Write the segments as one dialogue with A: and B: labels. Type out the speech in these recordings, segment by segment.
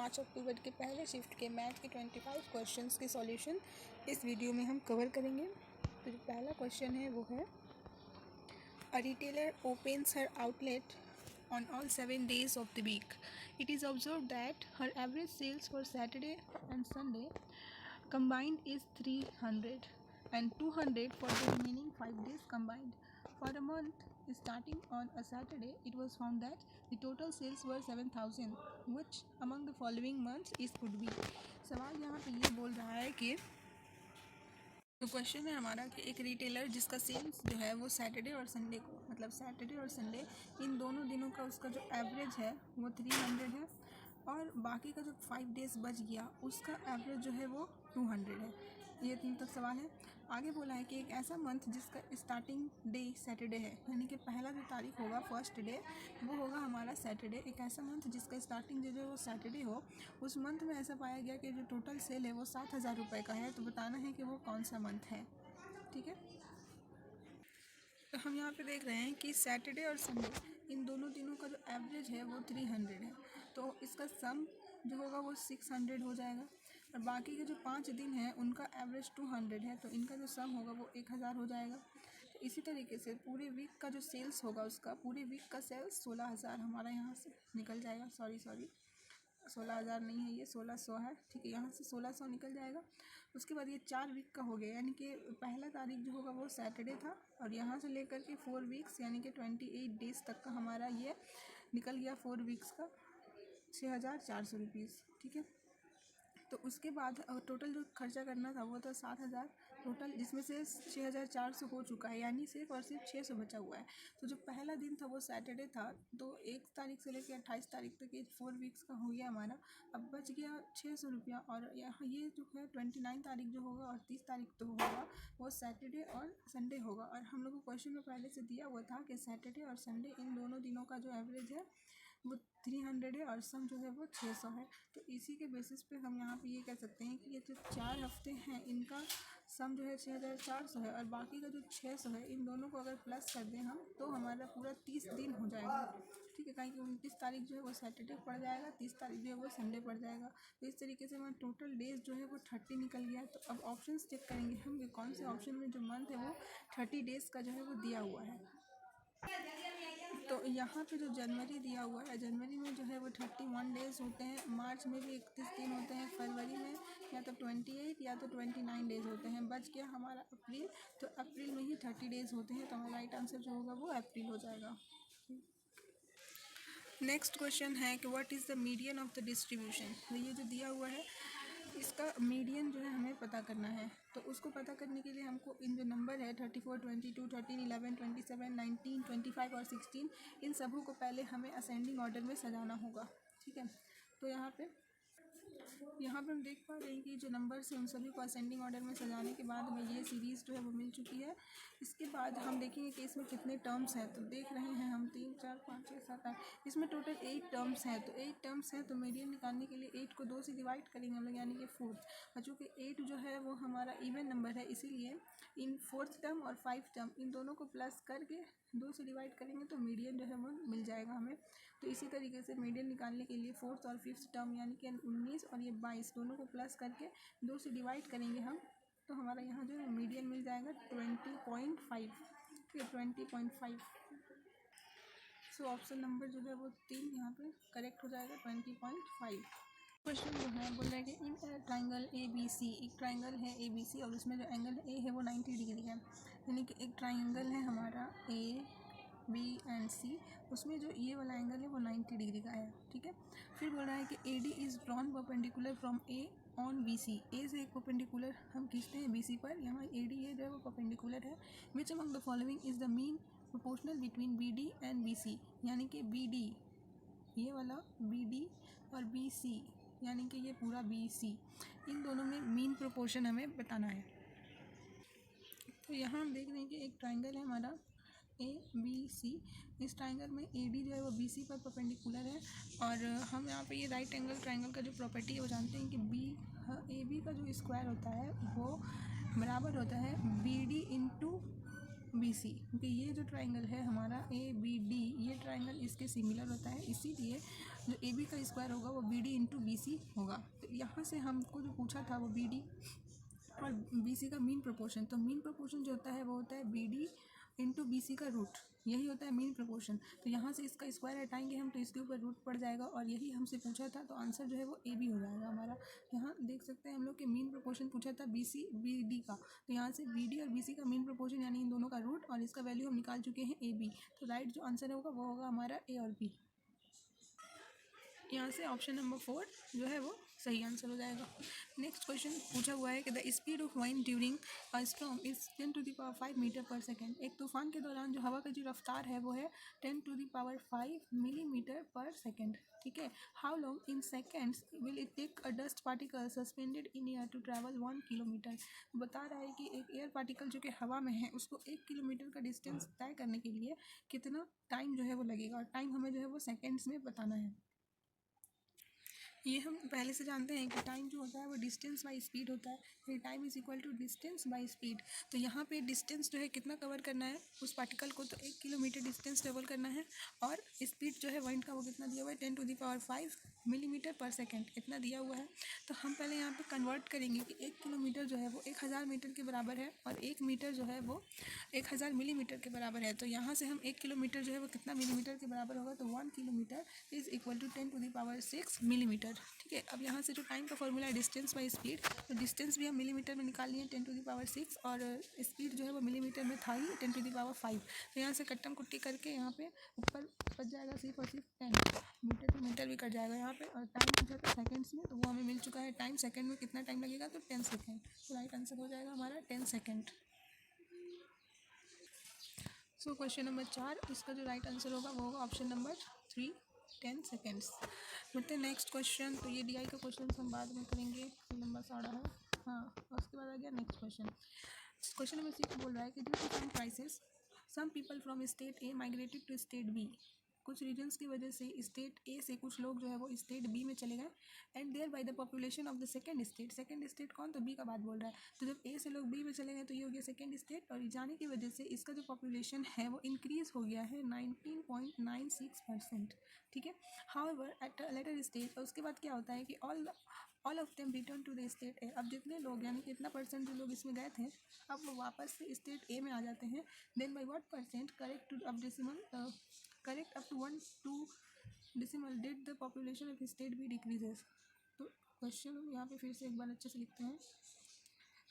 A: 5 अक्टूबर के पहले शिफ्ट के मैथ के 25 क्वेश्चंस के सॉल्यूशन इस वीडियो में हम कवर करेंगे। तो जो पहला क्वेश्चन है वो है a retailer opens her outlet on all 7 days of the week. It is observed that her average sales for Saturday and Sunday combined is 300 and 200 for the remaining 5 days combined. For a month starting on a Saturday, it was found that the total sales were 7,000. Which among the following months is could be? सवाल यहाँ पे ये बोल रहा है कि तो question है हमारा कि एक रिटेलर जिसका सेल्स जो है वो सैटरडे और संडे को मतलब सैटरडे और संडे इन दोनों दिनों का उसका जो एवरेज है वो 300 है और बाकी का जो 5 डेज बच गया उसका एवरेज जो है वो 200 है। ये 3 तक सवाल है। आगे बोला है कि एक ऐसा मंथ जिसका स्टार्टिंग डे सैटरडे है, यानी कि पहला जो तारीख होगा फर्स्ट डे वो होगा हमारा सैटरडे। एक ऐसा मंथ जिसका स्टार्टिंग जो है वो सैटरडे हो, उस मंथ में ऐसा पाया गया कि जो टोटल सेल है वो 7,000 रुपये का है। तो बताना है कि वो कौन सा मंथ है। ठीक है, तो हम यहाँ पे देख रहे हैं कि सैटरडे और संडे इन दोनों दिनों का जो एवरेज है वो 300 है, तो इसका सम जो होगा वो 600 हो जाएगा और बाकी के जो 5 दिन हैं उनका एवरेज 200 है, तो इनका जो सम होगा वो 1000 हो जाएगा। तो इसी तरीके से पूरे वीक का जो सेल्स होगा उसका पूरे वीक का सेल्स 16,000 हमारा यहाँ से निकल जाएगा। सॉरी 16,000 नहीं है, ये 1600 है। ठीक है, यहाँ से 1600 निकल जाएगा। उसके बाद ये 4 वीक का हो गया, यानी कि पहला तारीख जो होगा वो सैटरडे था और यहाँ से लेकर के 4 वीक्स यानी कि 28 डेज तक का हमारा ये निकल गया 4 वीक्स का 6,400 रुपीज़। ठीक है, तो उसके बाद टोटल जो खर्चा करना था वो था 7,000 टोटल, जिसमें से 6,400 हो चुका है, यानी सिर्फ और सिर्फ 600 बचा हुआ है। तो जो पहला दिन था वो सैटरडे था, तो 1 तारीख से लेकर 28 तारीख तक ये 4 वीक्स का हो गया हमारा। अब बच गया 600 रुपया और यहाँ ये जो है 29 तारीख जो होगा और 30 तारीख तो होगा वो सैटरडे और संडे होगा। और हम लोग को क्वेश्चन में पहले से दिया हुआ था कि सैटरडे और संडे इन दोनों दिनों का जो एवरेज है वो 300 है और सम जो है वो 600 है। तो इसी के बेसिस पे हम यहाँ पे ये कह सकते हैं कि ये जो 4 हफ्ते हैं इनका सम जो है 6,400 है और बाकी का जो 600 है इन दोनों को अगर प्लस कर दें हम तो हमारा पूरा 30 दिन हो जाएगा। ठीक है, कहीं कि 29 तारीख जो है वो सैटरडे पड़ जाएगा, 30 तारीख जो है वो संडे पड़ जाएगा। तो इस तरीके से हमारा टोटल डेज जो है वो 30 निकल गया। तो अब ऑप्शन चेक करेंगे हम कि कौन से ऑप्शन में जो मंथ है वो 30 डेज़ का जो है वो दिया हुआ है। तो यहाँ पे जो जनवरी दिया हुआ है, जनवरी में जो है वो 31 डेज़ होते हैं, मार्च में भी 31 दिन होते हैं, फरवरी में या तो 28 या तो 29 डेज़ होते हैं। बच गया हमारा अप्रैल, तो अप्रैल में ही 30 डेज़ होते हैं, तो हमारा राइट आंसर जो होगा वो अप्रैल हो जाएगा। नेक्स्ट क्वेश्चन है कि what is the median of the distribution. तो ये जो दिया हुआ है इसका मीडियन जो है हमें पता करना है। तो उसको पता करने के लिए हमको इन जो नंबर है 34, 22, 13, 11, 27, 19, 25 और 16 इन सबों को पहले हमें असेंडिंग ऑर्डर में सजाना होगा। ठीक है, तो यहाँ पे हम देख पा रहे हैं कि जो नंबर्स हैं उन सभी को असेंडिंग ऑर्डर में सजाने के बाद हमें ये सीरीज़ जो है वो मिल चुकी है। इसके बाद हम देखेंगे कि इसमें कितने टर्म्स हैं। तो देख रहे हैं हम 3, 4, 5, 6, 7, 8, इसमें टोटल 8 टर्म्स हैं। तो 8 टर्म्स हैं तो मीडियन निकालने के लिए 8 को 2 से डिवाइड करेंगे हम लोग, यानी कि 4। और चूँकि 8 जो है वो हमारा इवन नंबर है, इसीलिए इन 4th टर्म और 5th टर्म इन दोनों को प्लस करके 2 से डिवाइड करेंगे तो मीडियन जो है वो मिल जाएगा हमें। तो इसी तरीके से मीडियन निकालने के लिए 4th और 5th टर्म यानी कि 19 और ये 22 दोनों को प्लस करके 2 से डिवाइड करेंगे हम, तो हमारा यहाँ जो है मीडियन मिल जाएगा 20.5। ठीक है, 20.5। सो ऑप्शन नंबर जो है वो 3 यहाँ पे करेक्ट हो जाएगा, 20.5। क्वेश्चन जो है बोल रहा है कि in triangle A B C, एक ट्राइंगल है ए बी सी और उसमें जो एंगल ए है वो 90 डिग्री है, यानी कि एक ट्राइंगल है हमारा ए बी एंड सी, उसमें जो ये वाला एंगल है वो 90 डिग्री का है। ठीक है, फिर बोल रहा है कि A D is drawn perpendicular from A on B C, A से एक परपेंडिकुलर हम खींचते हैं बी सी पर, यहाँ ए डी है जो है वो परपेंडिकुलर है। Which among the following is the mean proportional between B D and B C, यानी कि बी डी ये वाला बी डी और बी सी यानी कि ये पूरा बी सी, इन दोनों में मीन प्रोपोर्शन हमें बताना है। तो यहाँ हम देख रहे हैं कि एक ट्राइंगल है हमारा ए बी सी, इस ट्राइंगल में ए डी जो है वो बी सी पर परपेंडिकुलर है और हम यहाँ पे ये राइट एंगल ट्राइंगल का जो प्रॉपर्टी है वो जानते हैं कि बी ए बी का जो स्क्वायर होता है वो बराबर होता है B D into B C, क्योंकि ये जो ट्राइंगल है हमारा ए बी डी ये ट्राइंगल इसके सिमिलर होता है, इसीलिए जो ए बी का स्क्वायर होगा वो B D into B C होगा। तो यहाँ से हमको जो पूछा था वो बी डी और बी सी का मीन प्रोपोर्शन, तो मीन प्रोपोर्शन जो होता है वो होता है B D into B C का रूट, यही होता है मीन प्रोपोर्शन। तो यहाँ से इसका स्क्वायर हटाएंगे हम तो इसके ऊपर रूट पड़ जाएगा और यही हमसे पूछा था, तो आंसर जो है वो ए बी हो जाएगा हमारा। यहाँ देख सकते हैं हम लोग कि मीन प्रोपोर्शन पूछा था बी सी बी डी का, तो यहाँ से बी डी और बी सी का मीन प्रोपोर्शन यानी इन दोनों का रूट और इसका वैल्यू हम निकाल चुके हैं ए बी। तो राइट जो आंसर होगा वो होगा हमारा ए और बी। यहाँ से ऑप्शन नंबर 4 जो है वो सही आंसर हो जाएगा। नेक्स्ट क्वेश्चन पूछा हुआ है कि the speed of wind during a storm is 10⁵ metre per second. एक तूफान के दौरान जो हवा की जो रफ्तार है वो है 10⁵ मिलीमीटर पर सेकेंड। ठीक है, how long in seconds will it take a dust particle suspended in air to travel 1 kilometre. बता रहा है कि एक एयर पार्टिकल जो कि हवा में है उसको 1 किलोमीटर का डिस्टेंस तय करने के लिए कितना टाइम जो है वो लगेगा, और टाइम हमें जो है वो सेकेंड्स में बताना है। ये हम पहले से जानते हैं कि टाइम जो होता है वो डिस्टेंस बाय स्पीड होता है, फिर time is equal to distance by speed. तो यहाँ पे डिस्टेंस जो है कितना कवर करना है उस पार्टिकल को, तो 1 किलोमीटर डिस्टेंस ट्रेवल करना है, और स्पीड जो है वाइंड का वो कितना दिया हुआ है 10⁵ मिलीमीटर पर सेकेंड इतना दिया हुआ है। तो हम पहले यहाँ पे कन्वर्ट करेंगे कि 1 किलोमीटर जो है वो 1000 मीटर के बराबर है और 1 मीटर जो है वो 1000 मिलीमीटर के बराबर है। तो यहाँ से हम 1 किलोमीटर जो है वो कितना मिलीमीटर के बराबर होगा, तो 1 kilometre is equal to 10⁶ millimetre. ठीक है, अब यहाँ से जो टाइम का फॉर्मूला है डिस्टेंस बाय स्पीड, तो डिस्टेंस भी हम मिलीमीटर में निकाल लिए 10⁶ और स्पीड जो है वो मिलीमीटर में था ही 10⁵। तो यहाँ से कट्टम कुट्टी करके यहाँ पे ऊपर बच जाएगा सिर्फ और सिर्फ 10, मीटर to मीटर भी कट जाएगा यहाँ पे, और टाइम पूछा था सेकेंड्स में तो वो हमें मिल चुका है टाइम। सेकेंड में कितना टाइम लगेगा, तो 10 सेकेंड। तो राइट आंसर हो जाएगा हमारा 10 सेकेंड। सो क्वेश्चन नंबर 4, इसका जो राइट आंसर होगा वो होगा ऑप्शन नंबर 3, 10 सेकेंड्स। बढ़ते हैं नेक्स्ट क्वेश्चन। तो ये डीआई का क्वेश्चन हम बाद में करेंगे, नंबर 16 है। हाँ, उसके बाद आ गया नेक्स्ट क्वेश्चन। क्वेश्चन नंबर 6 बोल रहा है कि due to some crisis some people from state A migrated to state B. कुछ रीजन्स की वजह से स्टेट ए से कुछ लोग जो है वो स्टेट बी में चले गए, and thereby the population of the second state. Second state कौन, तो बी का बात बोल रहा है। तो जब ए से लोग बी में चले गए तो ये हो गया सेकंड स्टेट, और जाने की वजह से इसका जो पॉपुलेशन है वो इंक्रीज हो गया है 19.96%। ठीक है, however at a later stage, और उसके बाद क्या होता है कि all of them return to the state A. अब जितने लोग यानी कितना परसेंट जो लोग इसमें गए थे अब वो वापस से स्टेट ए में आ जाते हैं। Then by what percent correct to अब decimal correct up to 1 2 decimal did the population of state B decreases. तो क्वेश्चन हम यहाँ पे फिर से एक बार अच्छे से लिखते हैं।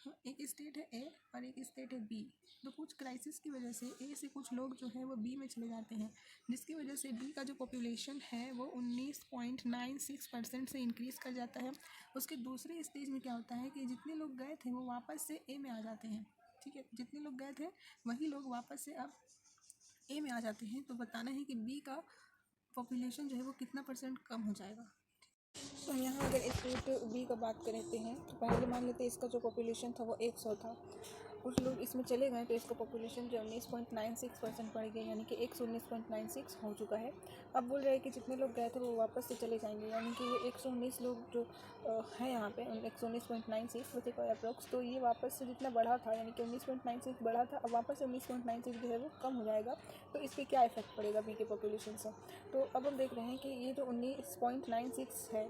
A: हाँ, एक स्टेट है ए और एक स्टेट है बी, तो कुछ क्राइसिस की वजह से ए से कुछ लोग जो है वो बी में चले जाते हैं, जिसकी वजह से बी का जो पॉपुलेशन है वो 19.96% से इंक्रीज़ कर जाता है। उसके दूसरे स्टेज में क्या होता है कि जितने लोग गए थे वो वापस से ए में आ जाते हैं। ठीक है, जितने लोग गए थे वही लोग वापस से अब ए में आ जाते हैं। तो बताना है कि बी का पॉपुलेशन जो है वो कितना परसेंट कम हो जाएगा। तो यहाँ अगर स्टेट बी का बात करते हैं तो पहले मान लेते हैं इसका जो पॉपुलेशन था वो 100 था, कुछ लोग इसमें चले गए तो इसका पॉपुलेशन जो 19.96% बढ़ गया, यानी कि 119.96 हो चुका है। अब बोल रहे हैं कि जितने लोग गए थे वो वापस से चले जाएंगे, यानी कि ये 119 लोग जो है यहाँ पे 119.96 बचेगा अप्रोक्स। तो ये वापस से जितना बढ़ा था यानी कि 19.96 बढ़ा था, अब वापस से 19.96 जो है वो कम हो जाएगा। तो इस पर क्या इफेक्ट पड़ेगा बी के पॉपुलेशन से, तो अब हम देख रहे हैं कि ये जो 19.96 है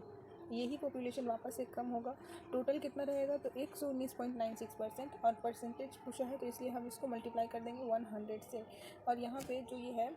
A: यही पॉपुलेशन वापस से कम होगा। टोटल कितना रहेगा, तो 119.96%, और परसेंटेज पूछा है तो इसलिए हम इसको मल्टीप्लाई कर देंगे 100 से। और यहाँ पे जो ये है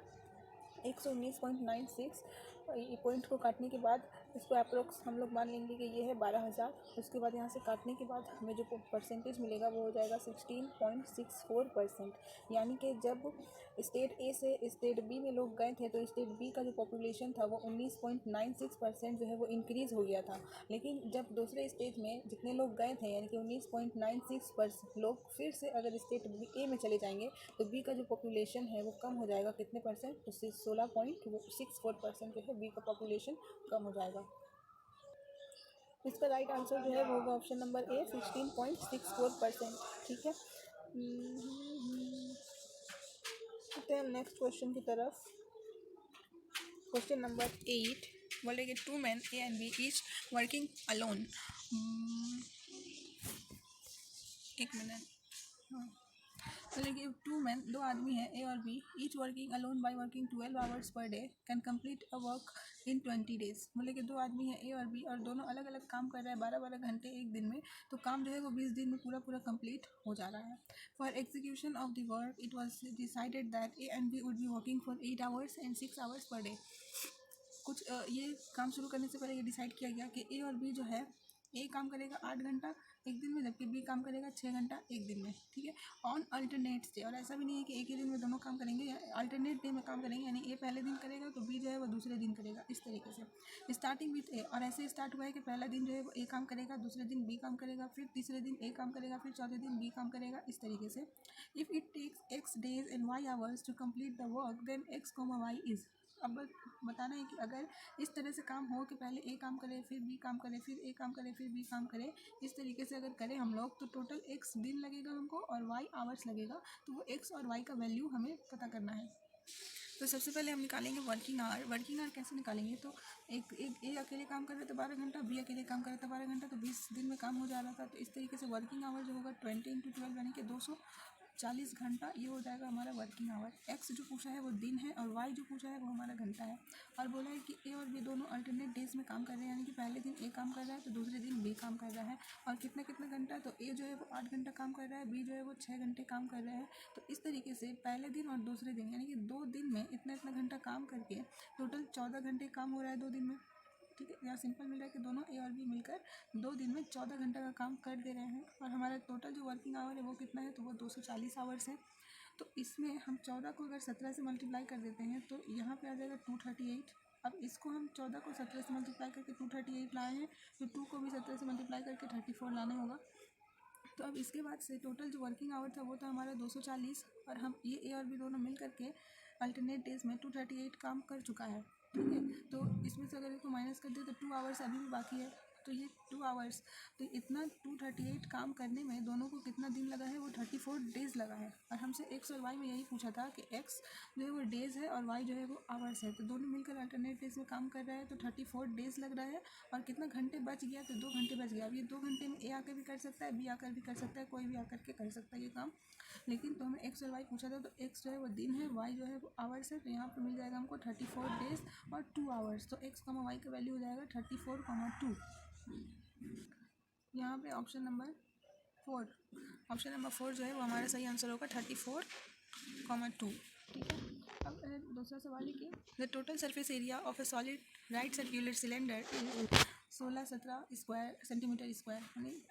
A: 119.96 ये पॉइंट को काटने के बाद इसको अप्रोक्स हम लोग मान लेंगे कि ये है 12,000। उसके बाद यहाँ से काटने के बाद हमें जो परसेंटेज मिलेगा वो हो जाएगा 16.64%। यानी कि जब स्टेट ए से स्टेट बी में लोग गए थे तो स्टेट बी का जो पॉपुलेशन था वो 19.96% जो है वो इंक्रीज़ हो गया था। लेकिन जब दूसरे स्टेट में जितने लोग गए थे यानी कि 19.96% लोग फिर से अगर स्टेट ए में चले जाएंगे तो बी का जो पॉपुलेशन है वो कम हो जाएगा कितने परसेंट, तो 16.64% जो है बी का पॉपुलेशन कम हो जाएगा। इसका राइट आंसर जो है वो होगा ऑप्शन नंबर ए 16.64%। ठीक है, चलते हैं नेक्स्ट क्वेश्चन की तरफ। क्वेश्चन नंबर 8 बोले कि 2 men A and B each working alone. एक मिनट, हाँ मतलब कि टू मैन, दो आदमी हैं, ए और B, each working alone by working 12 hours per day can complete a work in 20 days. मतलब कि दो आदमी हैं, ए और बी, और दोनों अलग अलग काम कर रहे हैं 12-12 घंटे एक दिन में, तो काम जो है वो 20 दिन में पूरा पूरा कंप्लीट हो जा रहा है। For execution of the work it was decided that A and B would be working for 8 hours and 6 hours per day. कुछ ये काम शुरू करने से पहले ये डिसाइड किया गया कि ए और बी जो है, ए काम करेगा 8 घंटा एक दिन में, जबकि बी काम करेगा 6 घंटा एक दिन में, ठीक है, ऑन अल्टरनेट डे। और ऐसा भी नहीं है कि एक ही दिन में दोनों काम करेंगे, अल्टरनेट डे में काम करेंगे, यानी ए पहले दिन करेगा तो बी जो है वो दूसरे दिन करेगा, इस तरीके से स्टार्टिंग विथ ए। और ऐसे स्टार्ट हुआ है कि पहला दिन जो है वो ए काम करेगा, दूसरे दिन बी काम करेगा, फिर तीसरे दिन ए काम करेगा, फिर चौथे दिन बी काम करेगा, इस तरीके से। If it takes X days and Y hours to complete the work then X comma Y is. अब बताना है कि अगर इस तरह से काम हो कि पहले ए काम करे, फिर बी काम करे, फिर ए काम करे, फिर बी काम करे, इस तरीके से अगर करें हम लोग, तो टोटल एक्स दिन लगेगा हमको और वाई आवर्स लगेगा। तो वो एक्स और वाई का वैल्यू हमें पता करना है। तो सबसे पहले हम निकालेंगे वर्किंग आवर। वर्किंग आवर कैसे निकालेंगे, तो एक एक ए अकेले काम कर रहे थे 12 घंटा, बी अकेले काम कर रहे थे 12 घंटा, तो 20 दिन में काम हो जा रहा था। तो इस तरीके से वर्किंग आवर जो होगा 20 × 12 यानी कि 240 घंटा, ये हो जाएगा हमारा वर्किंग आवर। एक्स जो पूछा है वो दिन है और वाई जो पूछा है वो हमारा घंटा है। और बोला है कि ए और बी दोनों अल्टरनेट डेज में काम कर रहे हैं, यानी कि पहले दिन ए काम कर रहा है तो दूसरे दिन बी काम कर रहा है। और कितना कितना घंटा, तो ए जो है वो 8 घंटा काम कर रहा है, बी जो है वो 6 घंटे काम कर रहे हैं। तो इस तरीके से पहले दिन और दूसरे दिन यानी कि 2 दिन में इतना इतना घंटा काम करके टोटल 14 घंटे काम हो रहा है 2 दिन में, ठीक है। यहाँ सिंपल मिल रहा है कि दोनों ए और बी मिलकर 2 दिन में 14 घंटा का काम कर दे रहे हैं। और हमारा टोटल जो वर्किंग आवर है वो कितना है, तो वो 240 आवर्स है। तो इसमें हम 14 को अगर 17 से मल्टीप्लाई कर देते हैं तो यहाँ पे आ जाएगा 238। अब इसको हम 14 को 17 से मल्टीप्लाई करके 238 लाए हैं, तो 2 को भी 17 से मल्टीप्लाई करके 34 लाना होगा। तो अब इसके बाद से टोटल जो वर्किंग आवर था वो था हमारा 240, और हम ये ए और बी दोनों मिल करके अल्टरनेट डेज में 238 काम कर चुका है, ठीक है। तो इसमें से अगर इसको माइनस कर दे तो 2 आवर्स अभी भी बाकी है, तो ये 2 आवर्स, तो इतना 238 काम करने में दोनों को कितना दिन लगा है, वो 34 डेज़ लगा है। और हमसे एक्स और वाई में यही पूछा था कि एक्स जो है वो डेज़ है और वाई जो है वो आवर्स है, तो दोनों मिलकर अल्टरनेट डेज में काम कर रहा है, तो 34 डेज़ लग रहा है। और कितना घंटे बच गया, तो 2 घंटे बच गया। अब ये 2 घंटे में ए आकर भी कर सकता है, बी आकर भी कर सकता है, कोई भी आकर के कर सकता है ये काम। लेकिन तो हमें एक्स और वाई पूछा था, तो एक्स जो है वो दिन है, वाई जो है वो आवर्स है, तो यहाँ पर मिल जाएगा हमको 34 डेज़ और 2 आवर्स। तो एक्स कॉमा वाई का वैल्यू हो जाएगा 34,2। यहाँ पे ऑप्शन नंबर 4 जो है वो हमारा सही आंसर होगा 34,2, ठीक है। अब दूसरा सवाल है कि the total surface area of a solid right circular cylinder 1617 square centimetre square, यानी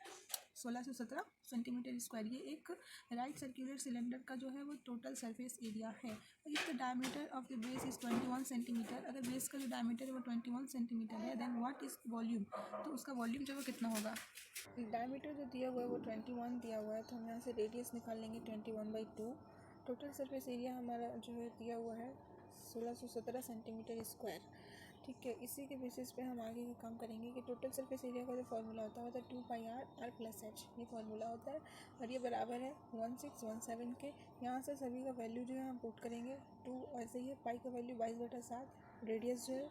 A: 1617 सेंटीमीटर स्क्वायर। ये एक राइट सर्क्यूलर सिलेंडर का जो है वो टोटल सरफेस एरिया है। If the diameter of the base is 21 centimetre, अगर बेस का जो डायमीटर है वो 21 सेंटीमीटर है, देन व्हाट इज़ वॉल्यूम, तो उसका वॉल्यूम जो है कितना होगा। डायमीटर जो दिया हुआ है वो 21 दिया हुआ है, तो हम यहाँ से रेडियस निकाल लेंगे 21/2। टोटल सरफेस एरिया हमारा जो है दिया हुआ है 1617 सेंटीमीटर स्क्वायर, ठीक है। इसी के बेसिस पे हम आगे का काम करेंगे कि टोटल सरफेस एरिया का जो फार्मूला होता है 2πr/r+h, ये फार्मूला होता है। और ये बराबर है 1617 के। यहाँ से सभी का वैल्यू जो है हम पुट करेंगे। 2 ऐसे ही है, पाई का वैल्यू 22/7, रेडियस जो है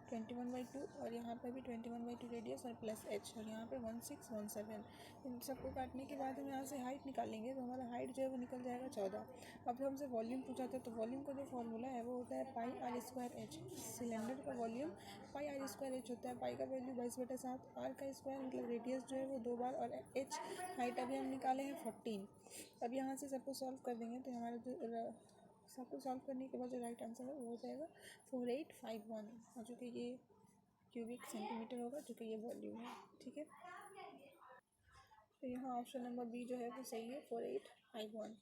A: 21/2, और यहाँ पे भी 21/2 रेडियस और प्लस h, और यहाँ पे 1617। इन सबको काटने के बाद हम यहाँ से हाइट निकालेंगे, तो हमारा हाइट जो है वो निकल जाएगा 14। अब जो हमसे वॉल्यूम पूछा था, तो वॉल्यूम का जो फार्मूला है वो होता है πr²h। सिलेंडर का वॉल्यूम πr²h होता है। पाई का वैल्यू 22/7, r का स्क्वायर मतलब रेडियस जो है वो 2 बार, और h हाइट अभी हम निकाले हैं 14। अब यहाँ से सबको सॉल्व कर देंगे, तो हमारा जो सबको सॉल्व करने के बाद जो राइट आंसर है वो हो जाएगा 4851, और जो कि ये क्यूबिक सेंटीमीटर होगा, जो कि ये वॉल्यूम है, ठीक है। तो यहाँ ऑप्शन नंबर बी जो है वो सही है, 4851।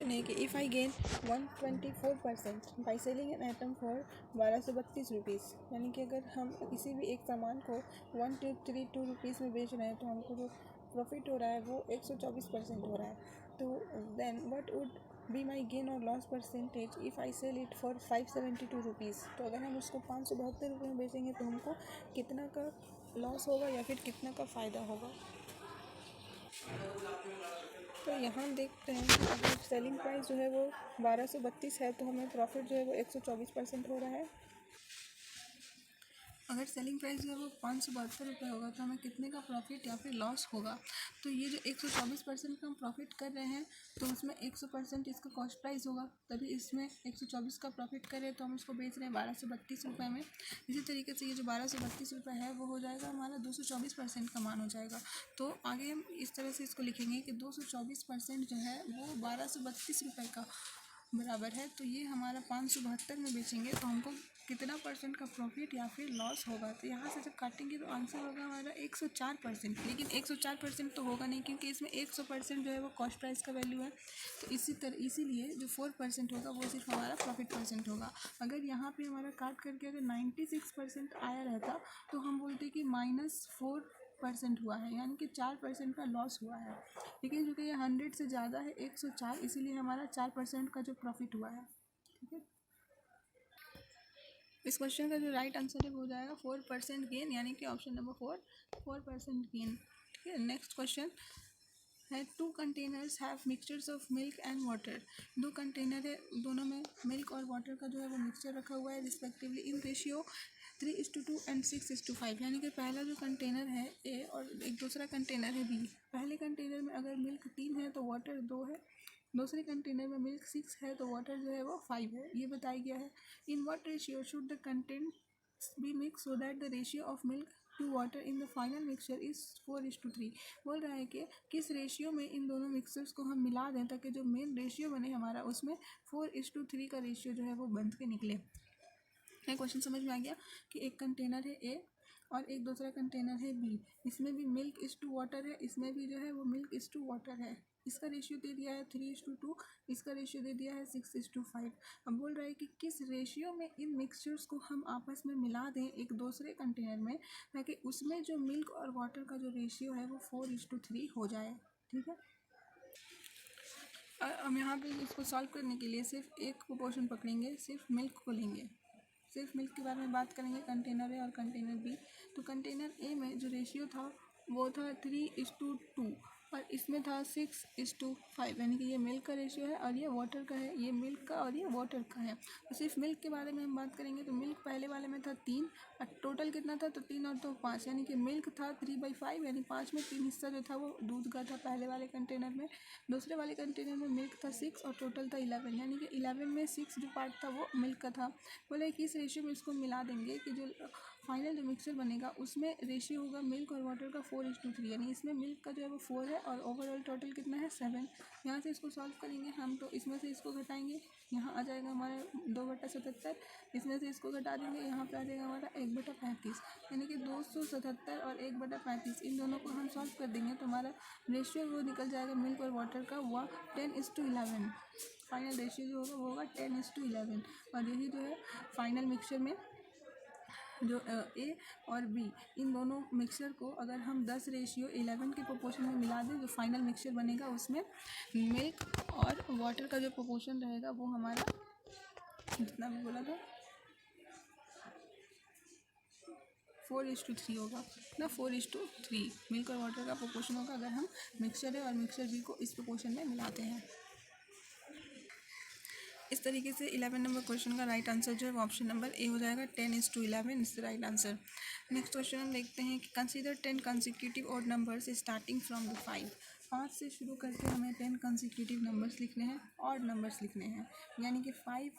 A: नहीं कि if I gain 124% by selling an item for 1232 rupees, यानी कि अगर हम किसी भी एक सामान को 1232 रुपीज़ में बेच रहे हैं, तो हमको जो प्रॉफिट हो रहा है वो 124% हो रहा है। तो then what would be my gain और loss percentage if I sell it for 572 rupees. तो अगर हम उसको 572 रुपये में बेचेंगे तो हमको कितना का लॉस होगा या फिर कितना का फ़ायदा होगा। तो यहाँ देखते हैं कि अगर सेलिंग प्राइस जो है वो 1232 है, तो हमें प्रॉफिट जो है वो 124% हो रहा है। अगर सेलिंग प्राइस जो है वो 572 होगा तो हमें कितने का प्रॉफिट या फिर लॉस होगा। तो ये जो 124% का हम प्रॉफिट कर रहे हैं तो उसमें 100% इसका कॉस्ट प्राइस होगा, तभी इसमें 124 का प्रॉफिट करें तो हम इसको बेच रहे हैं 1232 में। इसी तरीके से ये जो 1232 है वो हो जाएगा हमारा 224% का मान हो जाएगा। तो आगे हम इस तरह से इसको लिखेंगे कि 224% जो है वो 1232 का बराबर है। तो ये हमारा 572 में बेचेंगे तो हमको कितना परसेंट का प्रॉफिट या फिर लॉस होगा। तो यहाँ से जब काटेंगे तो आंसर होगा हमारा 104%। लेकिन 104% तो होगा नहीं, क्योंकि इसमें 100% जो है वो कॉस्ट प्राइस का वैल्यू है। तो इसीलिए जो 4% होगा वो सिर्फ हमारा प्रॉफिट परसेंट होगा। अगर यहाँ पे हमारा काट करके अगर 96% आया रहता तो हम बोलते कि -4% हुआ है, यानी कि 4% का लॉस हुआ है। लेकिन चूँकि ये 100 से ज़्यादा है 104, इसीलिए हमारा 4% का जो प्रॉफिट हुआ है। ठीक है, इस क्वेश्चन का जो राइट आंसर है वो हो जाएगा 4% गेन, यानी कि ऑप्शन नंबर 4% गेन। ठीक है, नेक्स्ट क्वेश्चन है 2 containers have mixtures of milk and water. 2 container है, दोनों में मिल्क और वाटर का जो है वो मिक्सचर रखा हुआ है रिस्पेक्टिवली इन रेशियो 3:2 एंड 6:5। यानी कि पहला जो कंटेनर है ए और एक दूसरा कंटेनर है बी। पहले कंटेनर में अगर मिल्क 3 है तो वाटर 2 है, दूसरे कंटेनर में मिल्क 6 है तो वाटर जो है वो 5 है, ये बताया गया है। In what ratio should the contents be mixed so that the ratio of milk to water in the final mixture is 4:3। बोल रहा है कि किस रेशियो में इन दोनों मिक्सचर्स को हम मिला दें ताकि जो मेन रेशियो बने हमारा उसमें 4:3 का रेशियो जो है वो बन के निकले। क्वेश्चन समझ में आ गया कि एक कंटेनर है ए और एक दूसरा कंटेनर है बी, इसमें भी मिल्क इज टू वाटर है, इसमें भी जो है वो मिल्क इज टू वाटर है। इसका रेशियो दे दिया है 3:2, इसका रेशियो दे दिया है 6:5। अब बोल रहा है कि किस रेशियो में इन मिक्सचर्स को हम आपस में मिला दें एक दूसरे कंटेनर में ताकि उसमें जो मिल्क और वाटर का जो रेशियो है वो 4:3 हो जाए। ठीक है, हम यहाँ पे इसको सॉल्व करने के लिए सिर्फ एक प्रोपोर्शन पकड़ेंगे, सिर्फ मिल्क को लेंगे, सिर्फ मिल्क के बारे में बात करेंगे। कंटेनर ए और कंटेनर बी, तो कंटेनर ए में जो रेशियो था वो था 3:2 और इसमें था 6:5, यानी कि ये मिल्क का रेशियो है और ये वाटर का है, ये मिल्क का और ये वाटर का है। तो सिर्फ मिल्क के बारे में हम बात करेंगे तो मिल्क पहले वाले में था 3 और टोटल कितना था, तो 3 और 2 5, यानी कि मिल्क था 3/5, यानी 5 में 3 हिस्सा जो था वो दूध का था पहले वाले कंटेनर में। दूसरे वाले कंटेनर में मिल्क था 6 और टोटल था 11, यानी कि 11 में 6 जो पार्ट था वो मिल्क का था। बोले कि इस रेशियो में इसको मिला देंगे कि जो फाइनल जो मिक्सचर बनेगा उसमें रेशियो होगा मिल्क और वाटर का 4:3, यानी इसमें मिल्क का जो है वो 4 है और ओवरऑल टोटल कितना है 7। यहाँ से इसको सॉल्व करेंगे हम, तो इसमें से इसको घटाएंगे, यहाँ आ जाएगा हमारा 2/77, इसमें से इसको घटा देंगे, यहाँ पे आ जाएगा हमारा 1/35, यानी कि 277 और 1/35 इन दोनों को हम सॉल्व कर देंगे तो हमारा रेशियो वो निकल जाएगा मिल्क और वाटर का वह 10:11। फाइनल रेशियो जो होगा वो होगा 10:11। और यही जो है फाइनल मिक्सचर में जो ए और बी इन दोनों मिक्सचर को अगर हम 10:11 के प्रोपोर्शन में मिला दें, जो फाइनल मिक्सचर बनेगा उसमें मिल्क और वाटर का जो प्रोपोर्शन रहेगा वो हमारा जितना भी बोला था 4:3 होगा ना, 4:3 मिल्क और वाटर का प्रोपोर्शन होगा अगर हम मिक्सचर है और मिक्सचर बी को इस प्रोपोर्शन में मिलाते हैं। इस तरीके से 11 नंबर क्वेश्चन का राइट आंसर जो है वो ऑप्शन नंबर ए हो जाएगा, 10:11 is the right answer. Next question हम देखते हैं कि consider 10 consecutive odd numbers starting from the 5। 5 से शुरू करके हमें 10 कंसेक्यूटिव नंबर्स लिखने हैं, ऑड नंबर्स लिखने हैं, यानी कि 5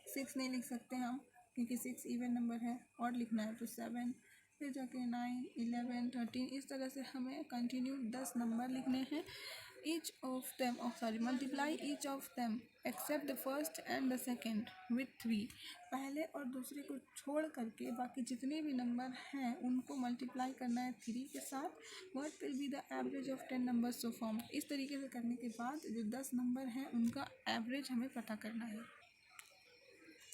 A: 6 नहीं लिख सकते हम क्योंकि 6 इवन नंबर है। ऑड लिखना है तो 7, फिर जाके 9 11 13, इस तरह से हमें कंटिन्यू 10 नंबर लिखने हैं। each of them multiply each of them except the first and the second with 3। पहले और दूसरे को छोड़ करके बाकी जितने भी नंबर हैं उनको मल्टीप्लाई करना है 3 के साथ। What will be the average of 10 numbers so form. इस तरीके से करने के बाद जो 10 नंबर हैं उनका एवरेज हमें पता करना है।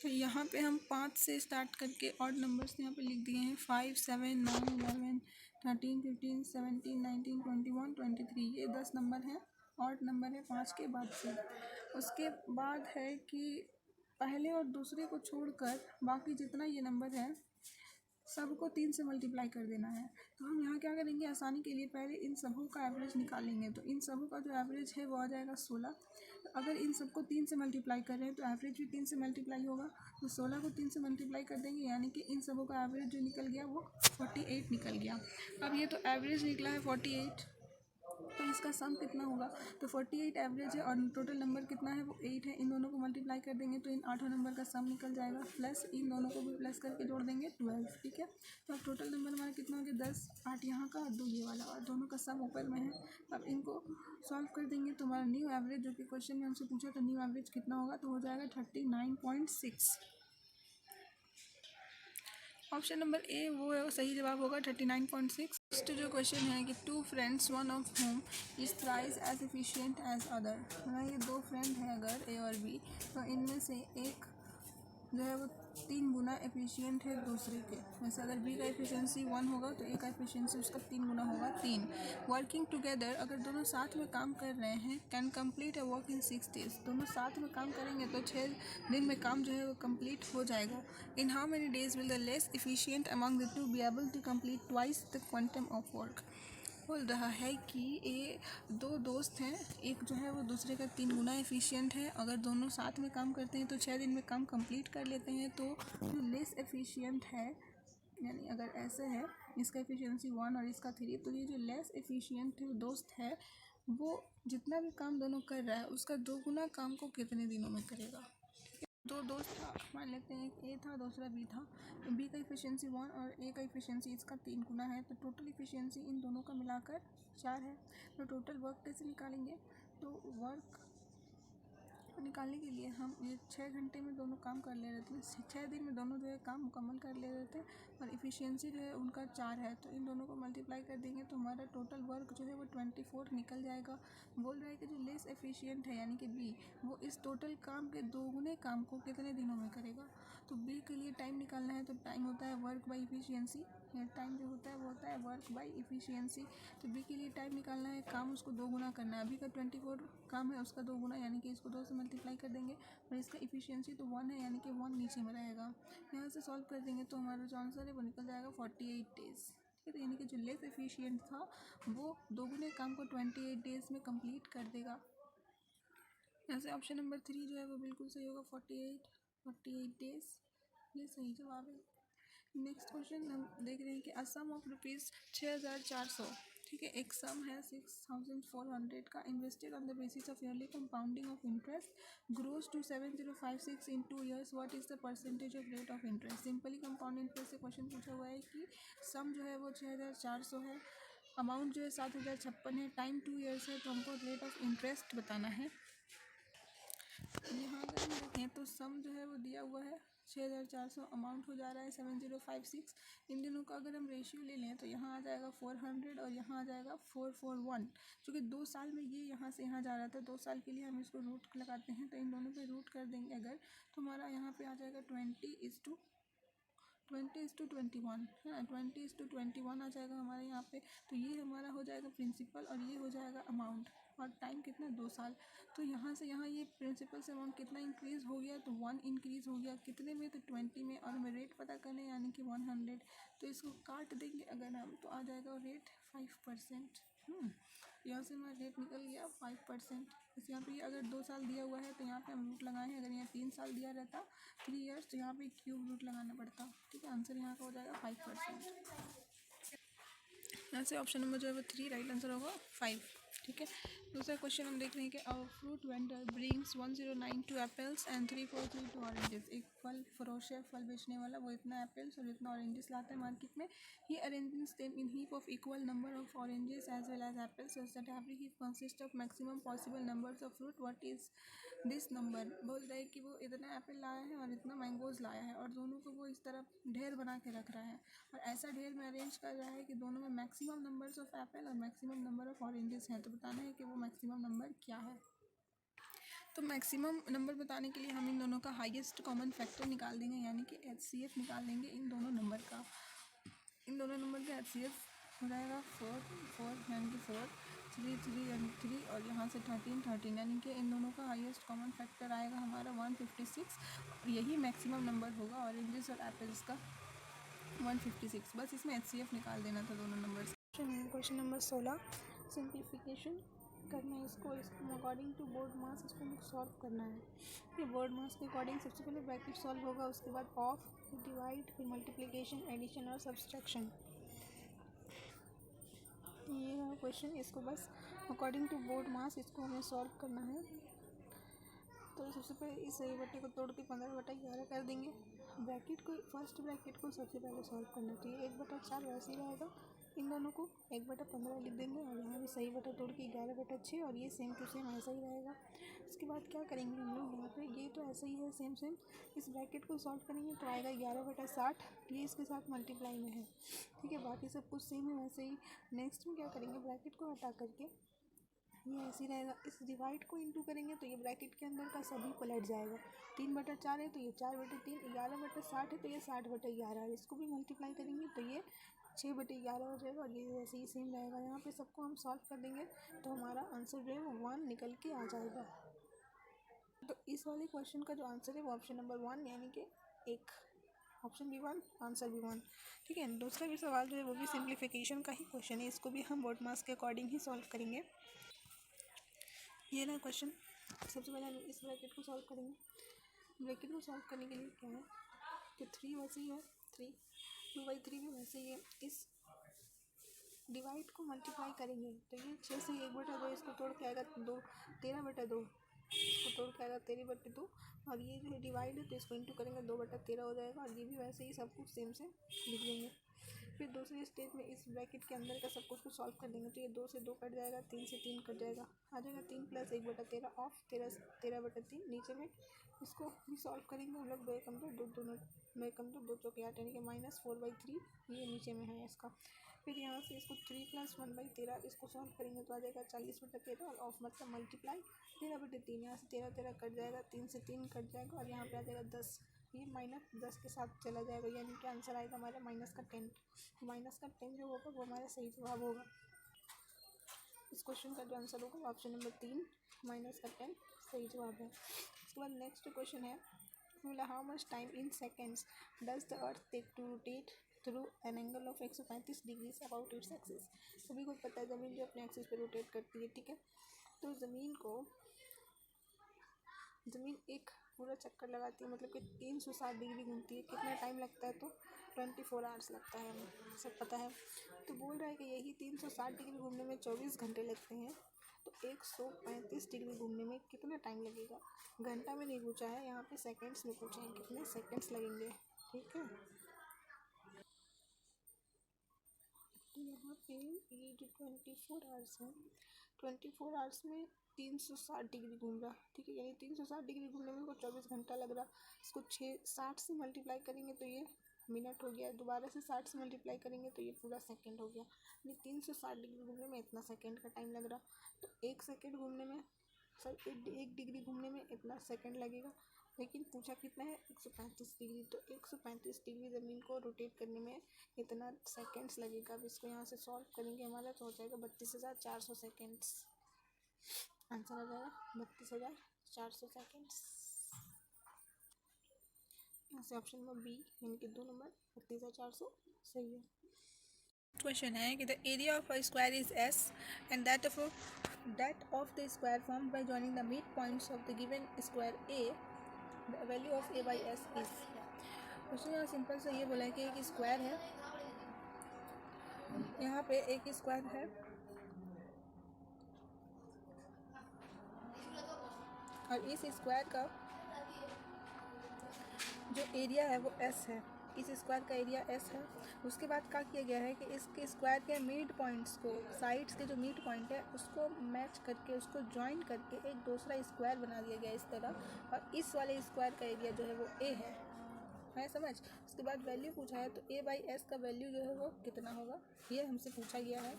A: तो यहाँ पे हम 5 से स्टार्ट करके ऑड नंबर्स यहाँ पे लिख दिए हैं 5 7 9 11 13 15 17 19 21 23, ये 10 नंबर हैं, ऑड नंबर है 5 के बाद से। उसके बाद है कि पहले और दूसरे को छोड़कर बाकी जितना ये नंबर है सबको 3 से मल्टीप्लाई कर देना है। तो हम यहाँ क्या करेंगे, आसानी के लिए पहले इन सबों का एवरेज निकालेंगे। तो इन सबों का जो एवरेज है वो आ जाएगा 16। अगर इन सबको 3 से मल्टीप्लाई कर रहे हैं तो एवरेज भी 3 से मल्टीप्लाई होगा। तो 16 को 3 से मल्टीप्लाई कर देंगे, यानी कि इन सबों का एवरेज जो निकल गया वो 48 निकल गया। अब ये तो एवरेज निकला है 48, तो इसका सम कितना होगा, तो 48 एवरेज है और टोटल नंबर कितना है वो 8 है। इन दोनों को मल्टीप्लाई कर देंगे तो इन 8 नंबर का सम निकल जाएगा, प्लस इन दोनों को भी प्लस करके जोड़ देंगे 12। ठीक है, तो अब टोटल नंबर हमारा कितना हो गया 10, 8 यहाँ का और 2 ये वाला, और दोनों का सम ऊपर में है। अब इनको सॉल्व कर देंगे तो हमारा न्यू एवरेज, जो कि क्वेश्चन में हमसे पूछा था न्यू एवरेज कितना होगा, तो हो जाएगा 39.6। ऑप्शन नंबर ए वो है, वो सही जवाब होगा 39.6। नेक्स्ट जो क्वेश्चन है कि 2 friends one of whom is thrice as efficient as other. मतलब ये 2 फ्रेंड है अगर ए और बी, तो इनमें से एक जो है वो 3 गुना एफिशिएंट है दूसरे के। जैसे अगर बी का एफिशिएंसी 1 होगा तो ए का एफिशिएंसी उसका 3 गुना होगा 3। वर्किंग टुगेदर, अगर दोनों साथ में काम कर रहे हैं, can complete a work in 6 days. दोनों साथ में काम करेंगे तो 6 दिन में काम जो है वो कंप्लीट हो जाएगा। In how many days will the less efficient among the two be able to complete twice the quantum of work. बोल रहा है कि ये 2 दोस्त हैं, एक जो है वो दूसरे का 3 गुना एफिशिएंट है। अगर दोनों साथ में काम करते हैं तो 6 दिन में काम कंप्लीट कर लेते हैं। तो जो लेस एफिशिएंट है, यानी अगर ऐसे है इसका एफिशिएंसी 1 और इसका 3, तो ये जो लेस एफिशिएंट दोस्त है वो जितना भी काम दोनों कर रहा है उसका 2 गुना काम को कितने दिनों में करेगा। 2 दोस्त था, मान लेते हैं एक ए था दूसरा बी था। तो बी का इफिशियंसी 1 और ए का इफिशियंसी इसका 3 गुना है, तो टोटल इफिशियंसी इन दोनों का मिलाकर 4 है। तो टोटल वर्क कैसे निकालेंगे, तो वर्क निकालने के लिए हम ये 6 घंटे में दोनों काम कर ले रहे थे, 6 दिन में दोनों जो है काम मुकम्मल कर ले रहे थे, और इफ़िशियंसी जो है उनका 4 है। तो इन दोनों को मल्टीप्लाई कर देंगे तो हमारा टोटल वर्क जो है वो 24 निकल जाएगा। बोल रहा है कि जो लेस एफिशिएंट है यानी कि बी, वो इस टोटल काम के 2 गुने काम को कितने दिनों में करेगा। तो बी के लिए टाइम निकालना है, तो टाइम होता है वर्क बाई इफिशियंसी, टाइम जो होता है वो होता है वर्क बाई इफिशियंसी। तो बी के लिए टाइम निकालना है, काम उसको 2 गुना करना है। अभी का 24 काम है उसका 2 गुना, यानी कि इसको 2 से मल्टीप्लाई कर देंगे, और इसका इफिशियंसी तो 1 है, यानी कि 1 नीचे में रहेगा। यहाँ से सॉल्व कर देंगे तो हमारा जो आंसर है वो निकल जाएगा 48 डेज़। ठीक है, यानी कि जो लेस एफिशिएंट था वो 2 गुने काम को 28 डेज़ में कंप्लीट कर देगा। यहाँ से ऑप्शन नंबर 3 जो है वो बिल्कुल सही होगा, 48 डेज़, ये सही जवाब है। नेक्स्ट क्वेश्चन हम देख रहे हैं कि असम ऑफ रुपीज़ 6400, ठीक है, एक सम है 6400 का, invested on the basis of yearly compounding of interest grows to 7056 in 2 years, what is the percentage of rate of interest. Simply compound interest से क्वेश्चन पूछा हुआ है कि सम जो है वो 6400 है, अमाउंट जो है 7056 है, टाइम 2 years है, तो हमको रेट ऑफ इंटरेस्ट बताना है। यहाँ अगर हम देखें तो सम जो है वो दिया हुआ है 6400, अमाउंट हो जा रहा है 7056। इन दोनों का अगर हम रेशियो ले लें तो यहाँ आ जाएगा 400 और यहाँ आ जाएगा 441, क्योंकि 2 साल में ये यहाँ से यहाँ जा रहा था, 2 साल के लिए हम इसको रूट लगाते हैं, तो इन दोनों पे रूट कर देंगे अगर, तो हमारा यहाँ पे आ जाएगा 20:21 है ना, 20:21 आ जाएगा हमारे यहाँ पे। तो ये हमारा हो जाएगा प्रिंसिपल और ये हो जाएगा अमाउंट, और टाइम कितना 2 साल। तो यहाँ से यहाँ ये प्रिंसिपल से अमाउंट कितना इंक्रीज़ हो गया, तो 1 इंक्रीज़ हो गया, कितने में, तो 20 में, और हमें रेट पता करने यानी कि 100। तो इसको काट देंगे अगर हम, तो आ जाएगा रेट 5%। यहाँ से हमारा रेट निकल गया 5%। इस यहाँ पे अगर 2 साल दिया हुआ है तो यहाँ पे हम रूट लगाए हैं, अगर यहाँ 3 साल दिया रहता 3 years, तो यहाँ पे क्यूब रूट लगाना पड़ता। ठीक है, आंसर यहाँ का हो जाएगा 5%। यहाँ से ऑप्शन नंबर जो है वो 3 राइट आंसर होगा 5। ठीक है, दूसरा क्वेश्चन हम देख रहे हैं कि our fruit vendor brings 1092 apples and 342 oranges. एक फल फरोश है, फल बेचने वाला, वो इतना एप्पल्स और इतना ऑरेंजेस लाता है मार्केट में। He arranges them in heap of equal number of oranges as well as apples such that every heap consist of maximum possible numbers of fruit, what is this number. बोल रहा है कि वो इतना Apple लाया है और इतना मैंगोज़ लाया है, और दोनों को वो इस तरह ढेर बना के रख रहा है, और ऐसा ढेर में अरेंज कर रहा है कि दोनों में मैक्सिमम नंबर्स ऑफ एप्पल और मैक्सिमम नंबर ऑफ ऑरेंजेस हैं। तो बताना है कि वो मैक्सिमम नंबर क्या है। तो मैक्सिमम नंबर बताने के लिए हम इन दोनों का हाईएस्ट कॉमन फैक्टर निकाल देंगे, यानी कि HCF निकाल देंगे इन दोनों नंबर का। इन दोनों नंबर का HCF हो जाएगा 4 यानी कि 4, 3 यानी 3, और यहाँ से 13 यानी कि इन दोनों का हाईएस्ट कॉमन फैक्टर आएगा हमारा 156, और यही मैक्सिमम नंबर होगा ऑरेंजेस और एप्पल्स का। 156। बस इसमें HCF निकाल देना था दोनों नंबर से। क्वेश्चन नंबर 16, सिंप्लीफिकेशन करना है इसको अकॉर्डिंग टू बोर्ड मास इसको सॉल्व करना है। फिर बोर्ड मास के अकॉर्डिंग सबसे पहले ब्रैकेट सॉल्व होगा, उसके बाद ऑफ, फिर डिवाइड, फिर मल्टीप्लिकेशन, एडिशन और सब्सट्रैक्शन। ये है क्वेश्चन, इसको बस अकॉर्डिंग टू बोर्ड मास इसको हमें सॉल्व करना है। तो सबसे पहले इस सही बट्टे को तोड़ के 15/11 कर देंगे। ब्रैकेट को फर्स्ट ब्रैकेट को सबसे पहले सॉल्व करना चाहिए। 1/4 वैसे ही रहेगा, इन दोनों को 1/15 लिख देंगे और यहाँ भी सही बटा तोड़ के 11/6 और ये सेम टू सेम ऐसा ही रहेगा। उसके बाद क्या करेंगे हम लोग, यहाँ पे ये तो ऐसा ही है सेम सेम, इस ब्रैकेट को सॉल्व करेंगे तो आएगा 11/60, ये इसके साथ मल्टीप्लाई में है, ठीक है। बाकी सब कुछ सेम है वैसे ही। नेक्स्ट में क्या करेंगे, ब्रैकेट को हटा करके ये ऐसे ही रहेगा, इस डिवाइड को इंटू करेंगे तो ये ब्रैकेट के अंदर का सभी पलट जाएगा। 3/4 है तो ये 4/3, 11/60 है तो ये 60/11 है। इसको भी मल्टीप्लाई करेंगे तो ये 6/11 हो जाएगा और ये वैसे ही सेम रहेगा। यहाँ पे सबको हम सॉल्व कर देंगे तो हमारा आंसर जो है वो 1 निकल के आ जाएगा। तो इस वाले क्वेश्चन का जो आंसर है वो ऑप्शन नंबर 1 यानी कि एक, ऑप्शन भी 1, आंसर भी 1, ठीक है। दूसरा भी सवाल जो है वो भी सिंप्लीफिकेशन का ही क्वेश्चन है, इसको भी हम बोर्ड मास के अकॉर्डिंग ही सॉल्व करेंगे। ये ना क्वेश्चन, सबसे पहले हम इस ब्रैकेट को सॉल्व करेंगे। ब्रैकेट को सॉल्व करने के लिए क्या है कि 3 वैसे ही है, 3 2/3 भी वैसे ही है। इस डिवाइड को मल्टीप्लाई करेंगे तो ये 6 से 1/2, इसको तोड़ के आएगा 2, 13/2, इसको तोड़ के आएगा 13/2 और ये जो है डिवाइड है तो इसको इंटू करेंगे 2/13 हो जाएगा और ये भी वैसे ही सब कुछ सेम से लिख देंगे। फिर दूसरे स्टेज में इस ब्रैकेट के अंदर का सब कुछ को सॉल्व कर देंगे तो ये 2 से 2 कट जाएगा, 3 से 3 कट जाएगा, आ जाएगा 3 + 1/13 ऑफ 13/3। नीचे में इसको भी सॉल्व करेंगे हम लोग, 2 एकम 2, 2 2 2 एकम 2, 2 चौके 8 यानी कि -4/3 ये नीचे में है इसका। फिर यहाँ से इसको 3 + 1/13 इसको सॉल्व करेंगे तो आ जाएगा 40/13 और ऑफ मतलब मल्टीप्लाई 13/3, यहाँ से 13 13 कट जाएगा, 3 से 3 कट जाएगा और यहाँ पे आ जाएगा 10, ये -10 के साथ चला जाएगा यानी कि आंसर आएगा हमारा -10। -10 जो होगा वो हमारा सही जवाब होगा। इस क्वेश्चन का जो आंसर होगा ऑप्शन नंबर 3 -10 सही जवाब है। उसके बाद नेक्स्ट क्वेश्चन है, how much time in seconds does the earth take to rotate through an angle of 135 degrees about its axis. सभी को पता है ज़मीन जो अपने एक्सिस पे रोटेट करती है, ठीक है। तो ज़मीन एक पूरा चक्कर लगाती है, मतलब कि 360 डिग्री घूमती है। कितना टाइम लगता है, तो 24 आवर्स लगता है, हमें सब पता है। तो बोल रहा है कि यही 360 डिग्री घूमने में 24 घंटे लगते हैं, तो 135 डिग्री घूमने में कितना टाइम लगेगा। घंटा में नहीं पूछा है, यहाँ पे सेकंड्स में पूछा है, कितने सेकंड्स लगेंगे, ठीक है। तो यहाँ पे ये जो 24 आवर्स है, 24 आवर्स में 360 डिग्री घूम रहा, ठीक है, यानी 360 डिग्री घूमने में इसको 24 घंटा लग रहा। इसको 60 से मल्टीप्लाई करेंगे तो ये मिनट हो गया, दोबारा से 60 से मल्टीप्लाई करेंगे तो ये पूरा सेकंड हो गया, यानी 360 डिग्री घूमने में इतना सेकंड का टाइम लग रहा। तो 1 सेकंड घूमने में, सर 1 डिग्री घूमने में इतना सेकंड लगेगा, लेकिन पूछा कितना है 135 डिग्री, तो 135 डिग्री ज़मीन को रोटेट करने में इतना सेकंड्स लगेगा। अब इसको यहाँ से सॉल्व करेंगे हमारा तो हो जाएगा 32,400 सेकंड्स, आंसर आ जाएगा 32,400 सेकंड्स। यहाँ से ऑप्शन नंबर बी यानी कि 2 नंबर 32,400 सही है। क्वेश्चन है कि the area of a square is S and that of the square form by joining the mid points of the given square A, the value of a by s is. Question यहाँ simple से ये बोला है कि एक square है, यहाँ पे एक स्क्वायर है और इस स्क्वायर का जो एरिया है वो s है, इस स्क्वायर का एरिया s है। उसके बाद क्या किया गया है कि इसके स्क्वायर के मिड पॉइंट्स को, साइड्स के जो मिड पॉइंट है उसको मैच करके, उसको ज्वाइन करके एक दूसरा स्क्वायर बना दिया गया इस तरह, और इस वाले स्क्वायर का एरिया जो है वो a है समझ। उसके बाद वैल्यू पूछा है तो a by s का वैल्यू जो है वो कितना होगा, ये हमसे पूछा गया है।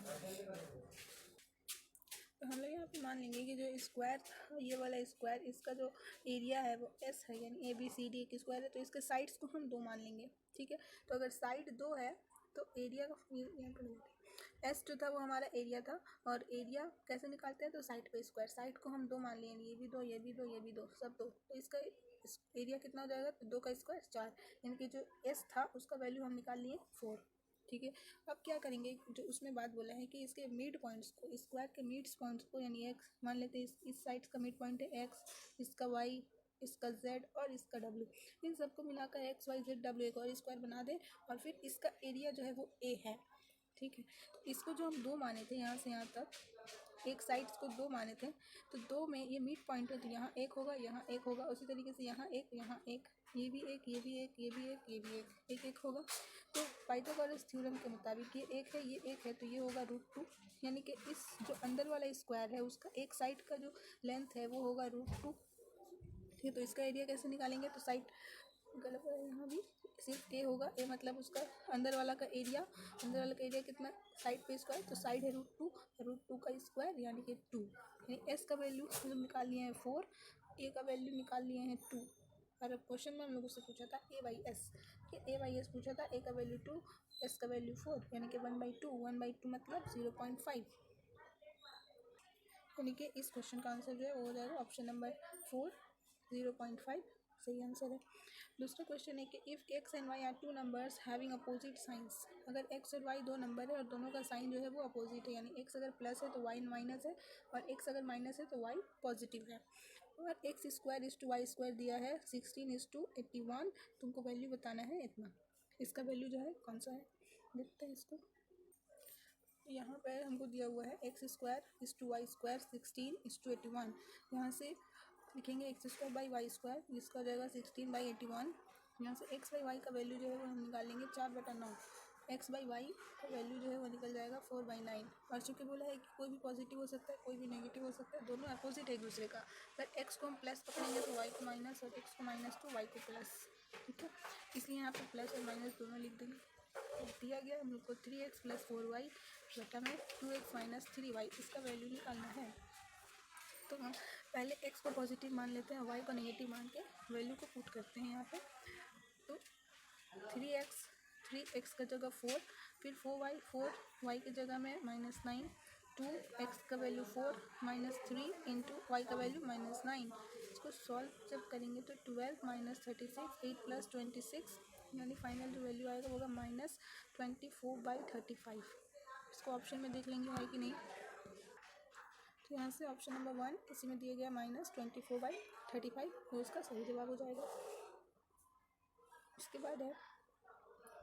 A: तो हम लोग यहाँ पे मान लेंगे कि जो स्क्वायर था, ये वाला स्क्वायर, इसका जो एरिया है वो s है, यानी ABCD एक स्क्वायर है, तो इसके साइड्स को हम 2 मान लेंगे, ठीक है। तो अगर साइड 2 है तो एरिया का यहाँ पर एस जो था वो हमारा एरिया था, और एरिया कैसे निकालते हैं, तो साइड पे स्क्वायर, साइड को हम 2 मान लिए, ये भी 2, ये भी 2, ये भी 2, सब 2, तो इसका एरिया कितना हो जाएगा, तो 2 का स्क्वायर 4, यानी कि जो एस था उसका वैल्यू हम निकाल लिए 4। ठीक है, अब क्या करेंगे, जो उसमें बात बोला है कि इसके मिड पॉइंट्स को, स्क्वायर के मिड पॉइंट्स को, यानी एक्स मान लेते हैं, इस साइड का मिड पॉइंट है एक्स, इसका वाई, इसका z और इसका w, इन सबको मिलाकर एक्स वाई जेड डब्ल्यू एक और स्क्वायर बना दे, और फिर इसका एरिया जो है वो a है। ठीक है, तो इसको जो हम 2 माने थे यहाँ से यहाँ तक, एक साइड्स को 2 माने थे, तो 2 में ये मिड पॉइंट है, तो यहाँ 1 होगा, यहाँ 1 होगा, उसी तरीके से यहाँ 1, यहाँ 1, ये भी 1, ये भी 1, ये भी 1, ये भी 1, 1 होगा। तो पाइथागोरस थ्योरम के मुताबिक ये 1 है, ये 1 है, तो ये होगा √2, यानी कि इस जो अंदर वाला स्क्वायर है उसका एक साइड का जो लेंथ है वो होगा √2। ठीक है, तो इसका एरिया कैसे निकालेंगे, तो साइड गलत है, यहाँ भी सिर्फ ए होगा, ए मतलब उसका अंदर वाला का एरिया, अंदर वाला का एरिया कितना, साइड पे स्क्वायर, तो साइड है √2 का स्क्वायर यानी कि 2, यानी एस का वैल्यू हम लोग निकाल लिए हैं 4, ए का वैल्यू निकाल लिए हैं 2। और अब क्वेश्चन में हम लोगों से पूछा था A/S, कि A/S पूछा था, ए का वैल्यू 2, एस का वैल्यू 4, यानी कि 1/2, 1/2 मतलब 0.5, यानी कि इस क्वेश्चन का आंसर जो है वो हो जाएगा ऑप्शन नंबर 4, 0.5 सही आंसर है। दूसरा क्वेश्चन है कि if X and Y are two numbers having opposite signs, अगर एक्स और वाई 2 नंबर है और दोनों का साइन जो है वो अपोजिट है, यानी एक्स अगर प्लस है तो वाई माइनस है, और एक्स अगर माइनस है तो वाई पॉजिटिव है, और X square is to Y square दिया है 16:81, तुमको वैल्यू बताना है इतना, इसका वैल्यू जो है कौन सा है, देखते हैं इसको। यहाँ पर हमको दिया हुआ है X square is to Y square 16:81, यहाँ से लिखेंगे X square by Y square, जिसका हो जाएगा 16/81, यहाँ से एक्स बाई वाई का वैल्यू जो है वो हम निकालेंगे 4/9, एक्स बाई वाई का वैल्यू जो है वो निकल जाएगा 4/9, और चूँकि बोला है कि कोई भी पॉजिटिव हो सकता है, कोई भी नेगेटिव हो सकता है, दोनों अपोजिट है एक दूसरे का, अगर एक्स को हम प्लस पकड़ेंगे तो वाई को माइनस, और एक्स को माइनस तो वाई को प्लस। ठीक है, इसलिए यहाँ पर प्लस और माइनस दोनों लिख देंगे। दिया गया हम लोग को 3x + 4y बटा में 2x - 3y, इसका वैल्यू निकालना है। तो हम पहले x को पॉजिटिव मान लेते हैं, y को नेगेटिव मान के वैल्यू को पुट करते हैं यहाँ पे, तो 3x का जगह 4, फिर 4y की जगह में -9, 2x का वैल्यू 4 - 3 इंटू वाई का वैल्यू -9, इसको सॉल्व जब करेंगे तो 12 - 36, 8 + 26, यानी फाइनल जो वैल्यू आएगा वो होगा -24/35। इसको ऑप्शन में देख लेंगे है कि नहीं, तो यहाँ से ऑप्शन नंबर 1 इसी में दिया गया -24/35, वो इसका सही जवाब हो जाएगा। उसके बाद है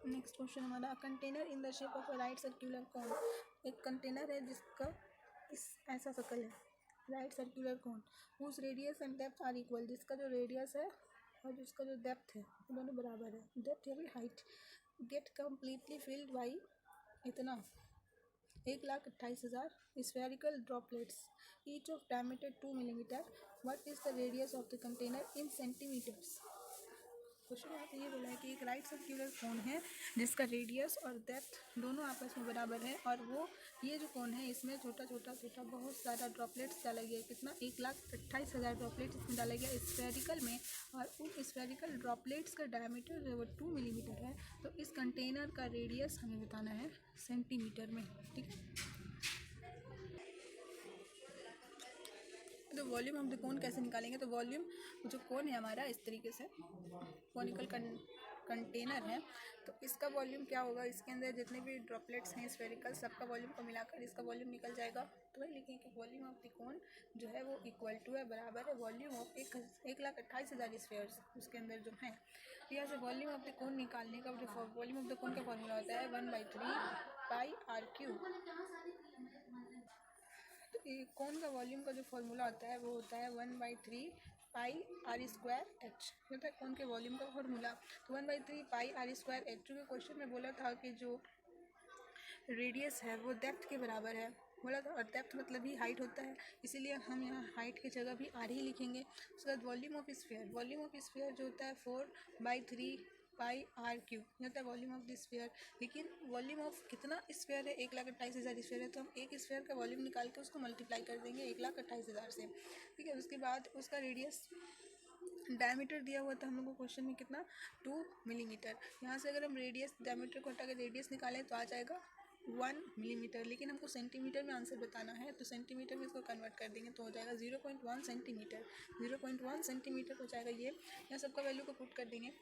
A: नेक्स्ट क्वेश्चन हमारा, container in the shape of a right circular cone, एक कंटेनर है जिसका इस ऐसा शक्ल है, right circular cone, whose radius and depth are equal, जिसका जो रेडियस है और जिसका जो डेप्थ है वो दोनों बराबर है, डेप्थ या फिर height, get completely filled by इतना 1,28,000 spherical droplets each of diameter 2 millimetre, what is the radius of the container in centimetres. Question यहाँ पे ये बोला है कि एक राइट सर्कुलर कोन है जिसका रेडियस और डेप्थ दोनों आपस में बराबर है, और वो ये जो कोन है इसमें छोटा छोटा बहुत सारा ड्रॉपलेट्स डाला गया है, कितना 1,28,000 ड्रॉपलेट्स इसमें डाला गया स्फेरिकल में, और उन स्फेरिकल ड्रॉपलेट्स का डायमीटर जो है वो 2 मिलीमीटर है, तो इस कंटेनर का रेडियस हमें बताना है सेंटीमीटर में। ठीक है, तो वॉल्यूम ऑफ द कोन कैसे निकालेंगे, तो वॉल्यूम जो कोन है हमारा इस तरीके से कॉनिकल कंटेनर है, तो इसका वॉल्यूम क्या होगा, इसके अंदर जितने भी ड्रॉपलेट्स हैं स्फेरिकल सबका वॉल्यूम को मिलाकर इसका वॉल्यूम निकल जाएगा, तो वही लिखेंगे कि वॉल्यूम ऑफ द कोन जो है वो इक्वल टू है, बराबर है वॉल्यूम ऑफ 1,28,000 स्फेयर्स उसके अंदर जो है। तो यहाँ से वॉल्यूम ऑफ द कोन निकालने का जो वॉल्यूम ऑफ द कोन का फॉर्मूला होता है 1/3πr³। तो कोन का वॉल्यूम का जो फॉर्मूला होता है वो होता है 1/3πr²h, होता है कोन के वॉल्यूम का फॉर्मूला। तो 1/3πr²h, जो क्वेश्चन में बोला था कि जो रेडियस है वो डेप्थ के बराबर है बोला था, और डेप्थ मतलब ही हाइट होता है, इसीलिए हम यहाँ हाइट की जगह भी आर ही लिखेंगे। उसके बाद वॉल्यूम ऑफ स्फीयर जो होता है 4/3πr³ होता है वॉल्यूम ऑफ द स्फीयर, लेकिन वॉल्यूम ऑफ कितना स्फीयर है 1,28,000 स्फीयर है, तो हम एक स्फीयर का वॉल्यूम निकाल के उसको मल्टीप्लाई कर देंगे 1,28,000 से। ठीक है, उसके बाद उसका रेडियस डायमीटर दिया हुआ था हम लोग को क्वेश्चन में कितना 2 मिलीमीटर, यहाँ से अगर हम रेडियस डायमीटर को हटा के रेडियस निकालें तो आ जाएगा 0.1 मिलीमीटर, लेकिन हमको सेंटीमीटर में आंसर बताना है तो सेंटीमीटर में इसको कन्वर्ट कर देंगे तो हो जाएगा 0.1 सेंटीमीटर। 0.1 सेंटीमीटर हो जाएगा ये। यहाँ सबका वैल्यू को पुट कर देंगे।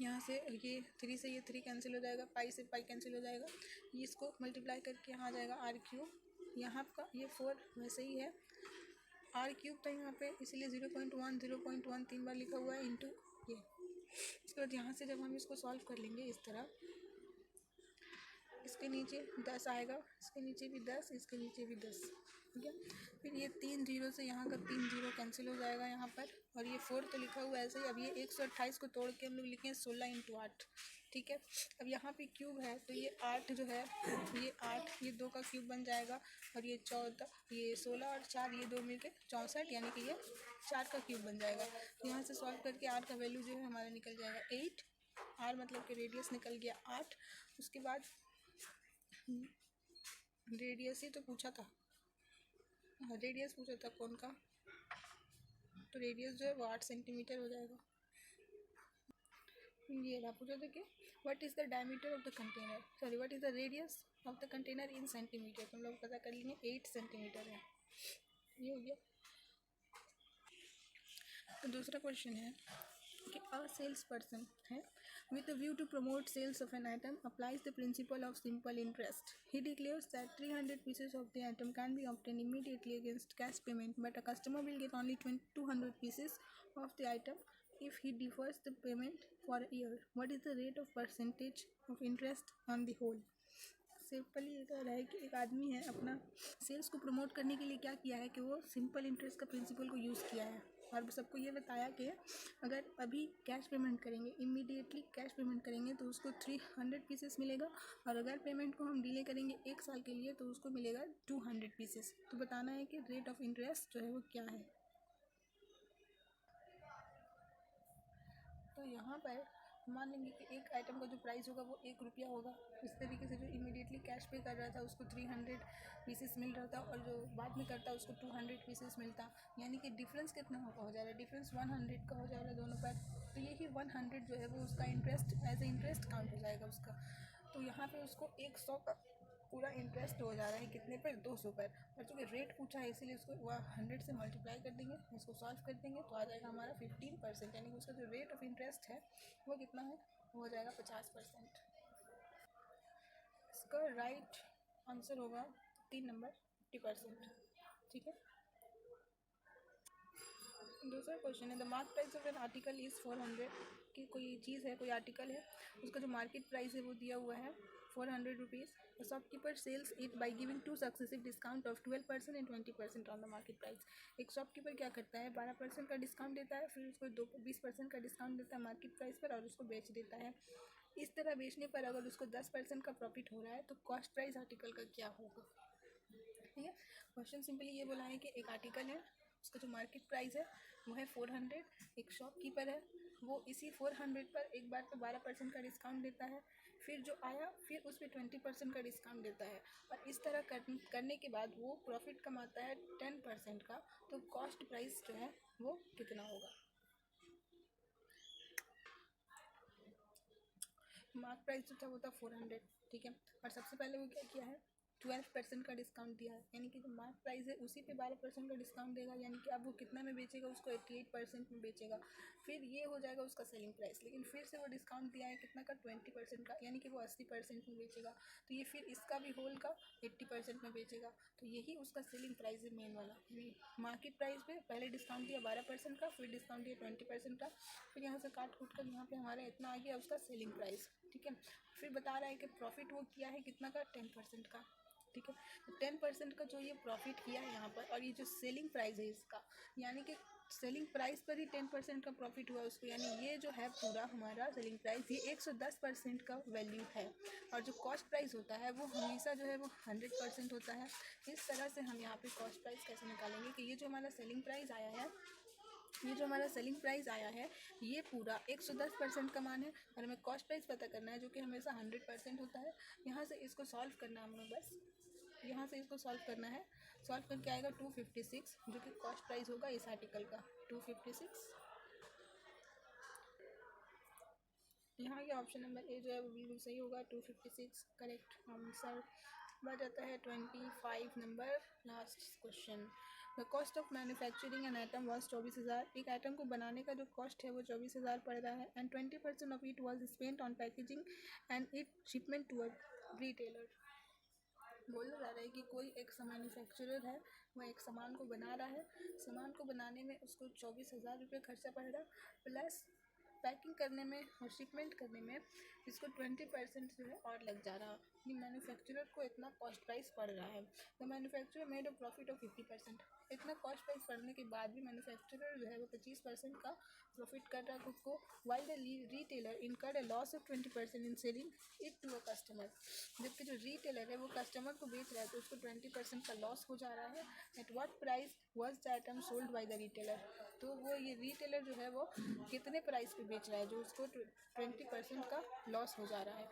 A: यहाँ से ये 3 से ये 3 कैंसिल हो जाएगा, पाई से पाई कैंसिल हो जाएगा, ये इसको मल्टीप्लाई करके यहाँ आ जाएगा r³। यहाँ का ये 4 वैसे ही है, r³ था यहाँ पे, इसलिए 0.1 0.1 3 बार लिखा हुआ है इंटू ये। इसके बाद यहाँ से जब हम इसको सॉल्व कर लेंगे इस तरह, इसके नीचे 10 आएगा, इसके नीचे भी 10, इसके नीचे भी 10, ठीक है। फिर ये 3 जीरो से यहाँ का 3 जीरो कैंसिल हो जाएगा यहाँ पर, और ये 4 तो लिखा हुआ है ऐसे ही। अब ये 128 को तोड़ के हम लोग लिखें 16 इंटू 8, ठीक है। अब यहाँ पे क्यूब है तो ये 8 जो है, ये 8, ये 2 का क्यूब बन जाएगा, और ये 14, ये 16 और 4, ये 2 मिलके 64, यानी कि ये 4 का क्यूब बन जाएगा। तो यहाँ से सॉल्व करके r का वैल्यू जो है हमारा निकल जाएगा 8। r मतलब कि रेडियस निकल गया 8। उसके बाद रेडियस ही तो पूछा था, रेडियस पूछा था कौन का, तो रेडियस जो है वो 8 सेंटीमीटर हो जाएगा। ये रहा, पूछा था कि what is the diameter of the container, sorry what is the radius of the container in centimetre, तो हम लोग पता कर लेंगे 8 सेंटीमीटर है। ये हो गया। तो दूसरा क्वेश्चन है कि अ सेल्स पर्सन है with a view to promote sales of an item applies the principle of simple interest. He declares that 300 pieces of the item can be obtained immediately against cash payment, but a customer will get only 200 pieces of the item if he defers the payment for a year. What is the rate of percentage of interest on the whole? Simply ये कह रहा है कि एक आदमी है, अपना sales को प्रमोट करने के लिए क्या किया है कि वो सिंपल इंटरेस्ट का प्रिंसिपल को यूज़ किया है, और सबको ये बताया कि अगर अभी कैश पेमेंट करेंगे, इमीडिएटली कैश पेमेंट करेंगे तो उसको 300 पीसेस मिलेगा, और अगर पेमेंट को हम डिले करेंगे 1 साल के लिए तो उसको मिलेगा 200 पीसेस। तो बताना है कि रेट ऑफ इंटरेस्ट जो है वो क्या है। तो यहाँ पर मान लेंगे कि एक आइटम का जो प्राइस होगा वो 1 रुपया होगा। इस तरीके से जो इमीडिएटली कैश पे कर रहा था उसको 300 पीसेस मिल रहा था, और जो बाद में करता उसको 200 पीसेस मिलता, यानी कि डिफरेंस कितना हो जा रहा है, डिफरेंस 100 का हो जा रहा है दोनों पर। तो यही 100 जो है वो उसका interest as a interest count हो जाएगा उसका। तो यहाँ पर उसको 100 का पूरा इंटरेस्ट हो जा रहा है कितने पर, 200 पर, और चूँकि रेट पूछा है इसीलिए उसको 100 से मल्टीप्लाई कर देंगे, इसको सॉल्व कर देंगे तो आ जाएगा हमारा 15%, यानी कि उसका जो रेट ऑफ इंटरेस्ट है वो कितना है, वो हो जाएगा 50%। इसका राइट आंसर होगा 3 नंबर 50%, ठीक है। दूसरा क्वेश्चन है the market price of an article is 400, कि कोई चीज़ है, कोई आर्टिकल है, उसका जो मार्केट प्राइस है वो दिया हुआ है 400 rupees. The shopkeeper sells it by giving 2 successive discount of 12% and 20% on the market price. एक शॉपकीपर क्या करता है, 12% का डिस्काउंट देता है, फिर उसको 20% का डिस्काउंट देता है मार्केट प्राइस पर, और उसको बेच देता है। इस तरह बेचने पर अगर उसको 10% का प्रॉफिट हो रहा है तो कॉस्ट प्राइस आर्टिकल का क्या होगा, ठीक है। क्वेश्चन सिंपली ये बोला है कि एक आर्टिकल है, उसका जो मार्केट प्राइस है वो है 400, एक शॉपकीपर है वो इसी 400 पर एक बार तो 12% का डिस्काउंट देता है, फिर जो आया फिर उस पर 20% का डिस्काउंट देता है, और इस तरह करने के बाद वो प्रॉफिट कमाता है 10% का। तो कॉस्ट प्राइस जो है वो कितना होगा। मार्क प्राइस जो था वो था 400, ठीक है, और सबसे पहले वो क्या किया है, 12% का डिस्काउंट दिया है, यानी कि जो मार्क प्राइस है उसी पे 12% का डिस्काउंट देगा, यानी कि अब वो कितना में बेचेगा, उसको 88% में बेचेगा। फिर ये हो जाएगा उसका सेलिंग प्राइस, लेकिन फिर से वो डिस्काउंट दिया है कितना का, 20% का, यानी कि वो 80% में बेचेगा। तो ये फिर इसका भी होल का 80% में बेचेगा, तो यही उसका सेलिंग प्राइस है मेन वाला। मार्केट प्राइस पे पहले डिस्काउंट दिया 12% का, फिर डिस्काउंट दिया 20% का, फिर यहाँ से काट कूट कर यहाँ पे हमारा इतना आ गया उसका सेलिंग प्राइस, ठीक है। फिर बता रहा है कि प्रॉफिट वो किया है कितना का, 10% का, ठीक है। तो 10% का जो ये प्रॉफिट किया है यहाँ पर, और ये जो सेलिंग प्राइस है इसका, यानी कि सेलिंग प्राइस पर ही 10% का प्रॉफिट हुआ उसको, यानी ये जो है पूरा हमारा सेलिंग प्राइस ये 110% का वैल्यू है, और जो कॉस्ट प्राइस होता है वो हमेशा जो है वो 100% होता है। इस तरह से हम यहाँ पे कॉस्ट प्राइस कैसे निकालेंगे कि ये जो हमारा सेलिंग प्राइस आया है, ये जो हमारा सेलिंग प्राइस आया है ये पूरा 110% का मान है, और हमें कॉस्ट प्राइस पता करना है जो कि हमेशा 100% होता है। यहाँ से इसको सॉल्व करना है हमें, बस यहाँ से इसको सॉल्व करना है, सॉल्व करके आएगा 256, जो कि कॉस्ट प्राइस होगा इस आर्टिकल का 256। यहाँ के ऑप्शन नंबर ए जो है वो बिल्कुल सही होगा, 256 करेक्ट आंसर। बढ़ जाता है 25 number, last question. The cost of manufacturing an item was 24,000। एक आइटम को बनाने का जो कॉस्ट है वो 24,000 पड़ रहा है, and 20% of it was spent on packaging and it shipment to a retailer. बोला जा रहा है कि कोई एक मैन्युफैक्चरर है, वह एक सामान को बना रहा है, सामान को बनाने में उसको 24,000 रुपये खर्चा पड़ रहा, प्लस पैकिंग करने में और शिपमेंट करने में इसको 20% जो है और लग जा रहा। मैन्युफैक्चरर को इतना कॉस्ट प्राइस पड़ रहा है। The manufacturer made a profit of 50%। इतना कॉस्ट प्राइस पड़ने के बाद भी मैन्युफैक्चरर जो है वो 25% का प्रॉफिट कर रहा है खुद को, while the retailer incurred a loss of 20% in selling it to a customer. जबकि जो रिटेलर है वो कस्टमर को बेच रहा है तो उसको 20% का लॉस हो जा रहा है। At what price was the item sold by the retailer. तो वो ये रिटेलर जो है वो कितने प्राइस पे बेच रहा है जो उसको 20% का लॉस हो जा रहा है।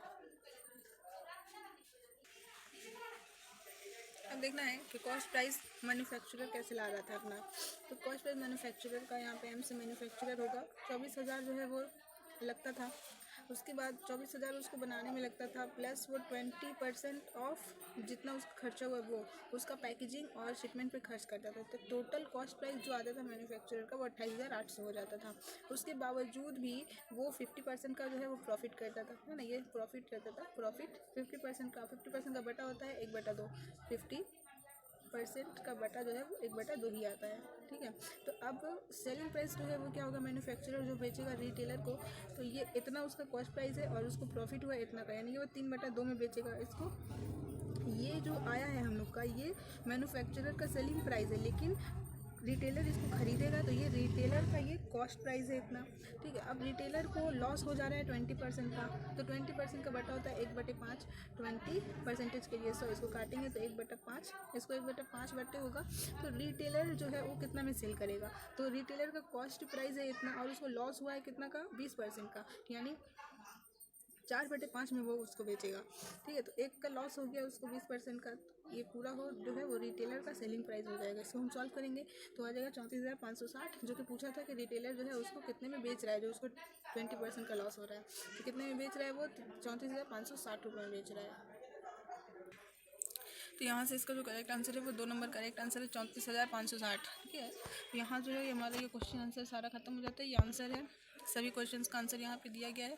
A: अब देखना है कि कॉस्ट प्राइस मैन्युफैक्चरर कैसे ला रहा था अपना। तो कॉस्ट प्राइस मैन्युफैक्चरर का यहाँ पे एम से मैन्युफैक्चरर होगा, 24,000 जो है वो लगता था। उसके बाद 24,000 उसको बनाने में लगता था, प्लस वो 20% ऑफ जितना उसका खर्चा हुआ वो उसका पैकेजिंग और शिपमेंट पे खर्च करता था। तो टोटल कॉस्ट प्राइस जो आता था मैन्युफैक्चरर का वो 28,800 हो जाता था। उसके बावजूद भी वो 50% का जो है वो प्रॉफिट करता था, है ना, ये प्रॉफिट रहता था। प्रॉफिट 50% का, 50% का बटा होता है 1/2, 50% का बटा जो है वो 1/2 ही आता है, ठीक है। तो अब सेलिंग प्राइस जो है वो क्या होगा, मैन्युफैक्चरर जो बेचेगा रिटेलर को, तो ये इतना उसका कॉस्ट प्राइस है और उसको प्रॉफिट हुआ इतना का, यानी कि वो 3/2 में बेचेगा इसको। ये जो आया है हम लोग का ये मैन्युफैक्चरर का सेलिंग प्राइस है, लेकिन रिटेलर इसको खरीदेगा तो ये रिटेलर का ये कॉस्ट प्राइस है इतना, ठीक है। अब रिटेलर को लॉस हो जा रहा है 20% का, तो 20% का बटा होता है 1/5, 20% के लिए। सो इसको काटेंगे तो 1/5, इसको 1/5 बटे होगा। तो रिटेलर जो है वो कितना में सेल करेगा, तो रिटेलर का कॉस्ट प्राइस है इतना और उसको लॉस हुआ है कितना का, 20% का, यानी 4/5 में वो उसको बेचेगा, ठीक है। तो एक का लॉस हो गया उसको 20% का, ये पूरा हो जो है वो रिटेलर का सेलिंग प्राइस हो जाएगा। इसको हम सॉल्व करेंगे तो आ जाएगा 34,560, जो कि पूछा था कि रिटेलर जो है उसको कितने में बेच रहा है, जो उसको 20% का लॉस हो रहा है, तो कितने में बेच रहा है वो 34,560 रुपये में बेच रहा है। तो यहाँ से इसका जो करेक्ट आंसर है वो 2 नंबर करेक्ट आंसर है, 34,560, ठीक है। तो यहाँ जो है हमारा ये क्वेश्चन आंसर सारा खत्म हो जाता है, ये आंसर है, सभी क्वेश्चंस का आंसर यहाँ पे दिया गया है।